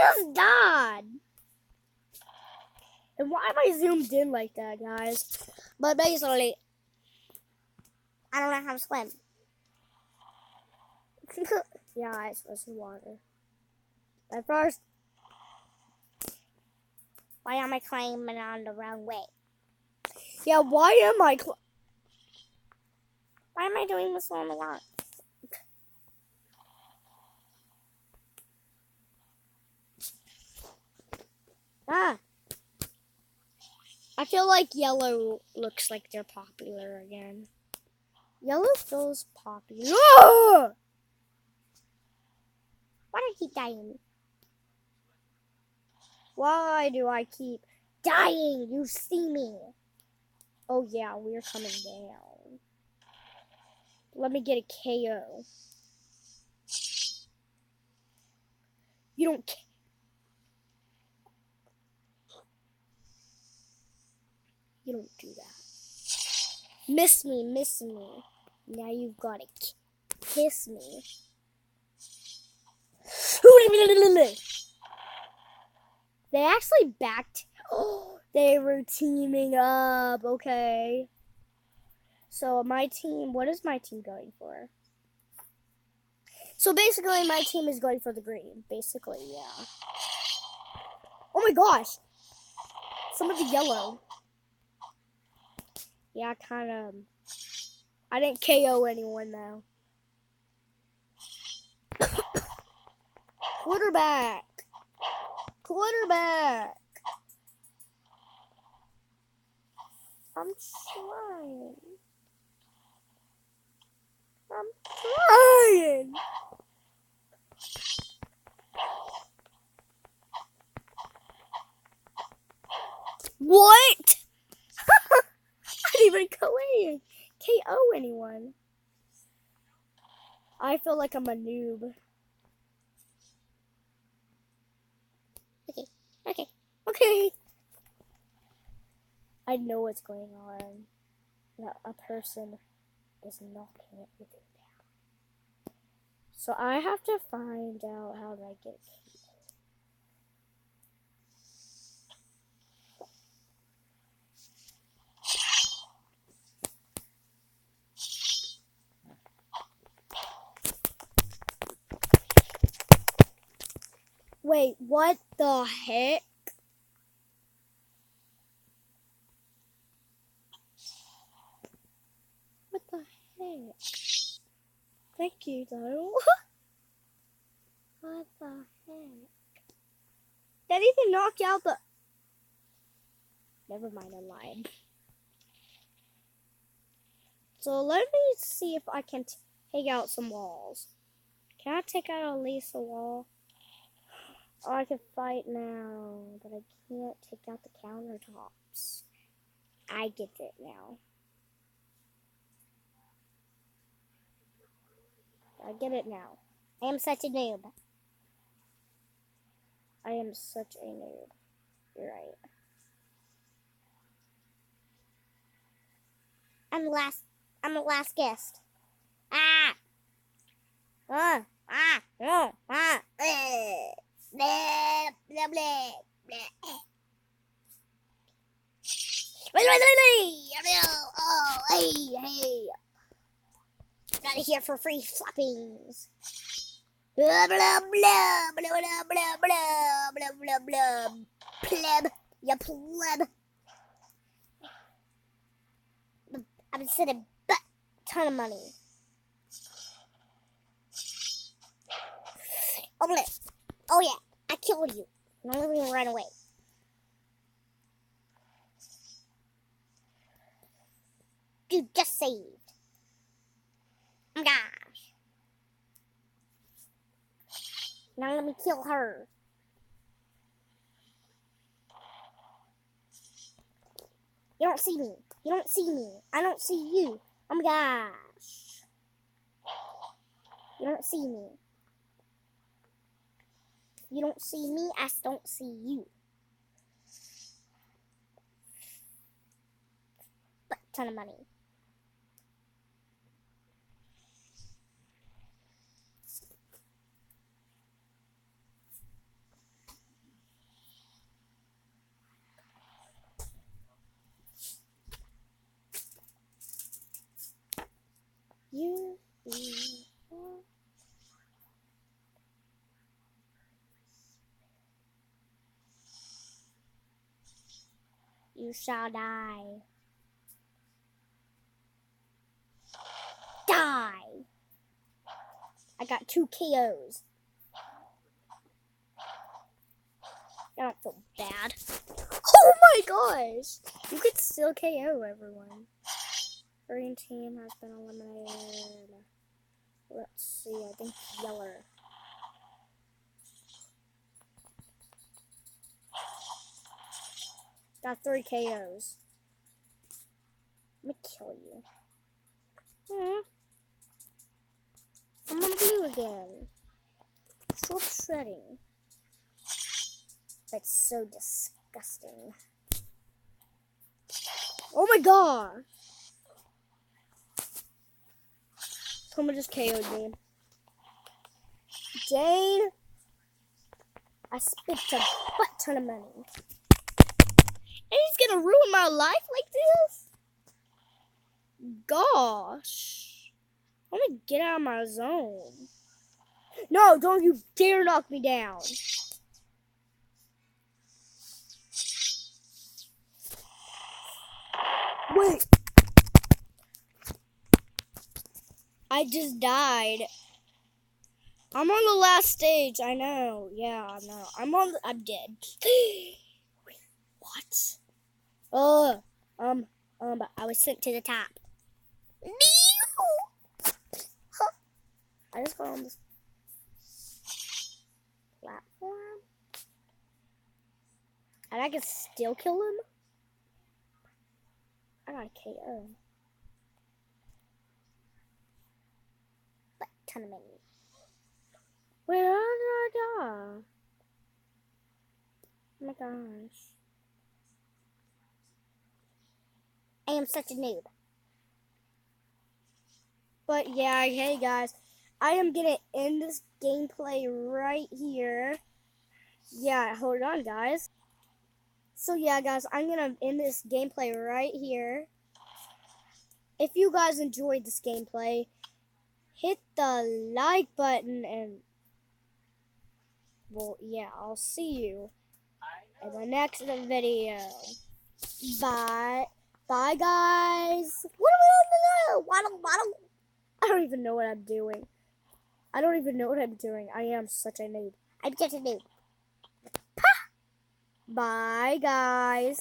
just died. And why am I zoomed in like that, guys? But basically, I don't know how to swim. Yeah, I supposed to water. At first, why am I climbing on the wrong way? Yeah, why am I doing this on the wrong? Ah. I feel like yellow looks like they're popular again. Yellow feels popular. Ah! Why do I keep dying? Why do I keep dying? You see me. Oh yeah, we're coming down. Let me get a KO. You don't. You don't do that. Miss me. Now you've got to kiss me. They actually backed. Oh, they were teaming up. Okay. So my team, what is my team going for? So basically, my team is going for the green. Basically, yeah. Oh my gosh! Some of the yellow. Yeah, kind of. I didn't KO anyone though. Quarterback. I'm trying. What? I didn't even KO anyone. I feel like I'm a noob. Okay. I know what's going on. That a person is knocking it with it down. So I have to find out how to get killed. Wait, what the heck? What the heck? Thank you, though. What the heck? That even knocked out the... Never mind, I lied. So let me see if I can take out some walls. Can I take out at least a wall? Oh, I can fight now, but I can't take out the countertops. I get it now. I get it now. I am such a noob. You're right. I'm the last guest. Ah! Blah, blah, blah. Blah, blah, blah, blah. Oh, hey. Not here for free floppings. Blah, blah, blah, blah, blah, blah, blah, blah, blah. Pleb, you pleb. I've been sending a ton of money. Oh yeah, I killed you. I'm not even run away. Dude, just saved. Oh gosh. Now let me kill her. You don't see me. I don't see you. Oh my gosh. You don't see me. You don't see me, I don't see you. But ton of money. You shall die. Die! I got 2 KOs. I don't feel bad. Oh my gosh! You could still KO everyone. Green team has been eliminated. Let's see, I think Yeller. Got 3 KOs. Let me kill you. I'm on blue again. So upsetting. That's so disgusting. Oh my god! Someone just KO'd me. Jane, I spent a butt ton of money. And he's gonna ruin my life like this? Gosh. I'm gonna get out of my zone. No, don't you dare knock me down. Wait. I just died. I'm on the last stage. I know. Yeah, I know. I'm dead. Wait, what? I was sent to the top. I just got on this platform. And I can still kill him? I got a KO. But ton of money. Where did I die? Oh my gosh. I am such a noob. But yeah, hey guys. I am gonna end this gameplay right here. Yeah, hold on guys. So yeah guys, I'm gonna end this gameplay right here. If you guys enjoyed this gameplay, hit the like button and, well, yeah, I'll see you in the next video. Bye. Bye, guys. I don't even know what I'm doing. I am such a noob. I'm such a noob. Bye, guys.